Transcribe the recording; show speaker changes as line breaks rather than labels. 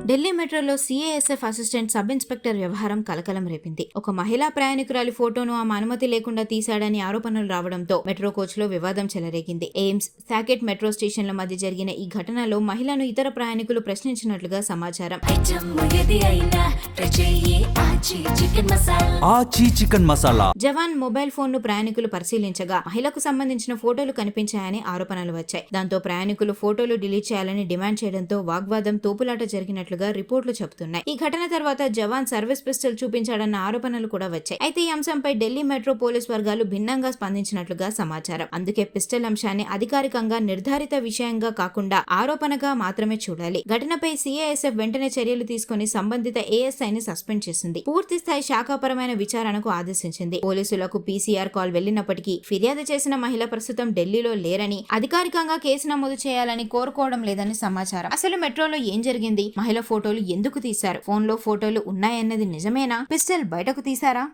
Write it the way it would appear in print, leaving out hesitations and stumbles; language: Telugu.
ఢిల్లీ మెట్రోలో సిఐఎస్ఎఫ్ అసిస్టెంట్ సబ్ ఇన్స్పెక్టర్ వ్యవహారం కలకలం రేపింది. ఒక మహిళా ప్రయాణికురాలి ఫోటోను ఆమె అనుమతి లేకుండా తీశాడని ఆరోపణలు రావడంతో మెట్రో కోచ్ లో వివాదం చెలరేగింది. ఎయిమ్స్, సాకెట్ మెట్రో స్టేషన్ల మధ్య జరిగిన ఈ ఘటనలో మహిళను ఇతర ప్రయాణికులు ప్రశ్నించినట్లుగా సమాచారం. జవాన్ మొబైల్ ఫోన్ ను ప్రయాణికులు పరిశీలించగా మహిళకు సంబంధించిన ఫోటోలు కనిపించాయని ఆరోపణలు వచ్చాయి. దాంతో ప్రయాణికులు ఫోటోలు డిలీట్ చేయాలని డిమాండ్ చేయడంతో వాగ్వాదం, తోపులాట జరిగినట్లుగా రిపోర్టులు చెబుతున్నాయి. ఈ ఘటన తర్వాత జవాన్ సర్వీస్ పిస్టల్ చూపించాడన్న ఆరోపణలు కూడా వచ్చాయి. అయితే ఈ అంశంపై ఢిల్లీ మెట్రో పోలీస్ వర్గాలు భిన్నంగా స్పందించినట్లుగా సమాచారం. అందుకే పిస్టల్ అంశాన్ని అధికారికంగా నిర్ధారిత విషయంగా కాకుండా ఆరోపణగా మాత్రమే చూడాలి. ఘటనపై సిఐఎస్ఎఫ్ వెంటనే చర్యలు తీసుకుని సంబంధిత ఏఎస్ఐని సస్పెండ్ చేసింది. పూర్తి స్థాయి శాఖాపరమైన విచారణకు ఆదేశించింది. పోలీసులకు పీసీఆర్ కాల్ వెళ్లినప్పటికీ ఫిర్యాదు చేసిన మహిళ ప్రస్తుతం ఢిల్లీలో లేరని, అధికారికంగా కేసు నమోదు చేయాలని కోరుకోవడం లేదని సమాచారం. అసలు మెట్రోలో ఏం జరిగింది? మహిళ ఫోటోలు ఎందుకు తీశారు? ఫోన్ లో ఫోటోలు ఉన్నాయన్నది నిజమేనా? పిస్టల్ బయటకు తీశారా?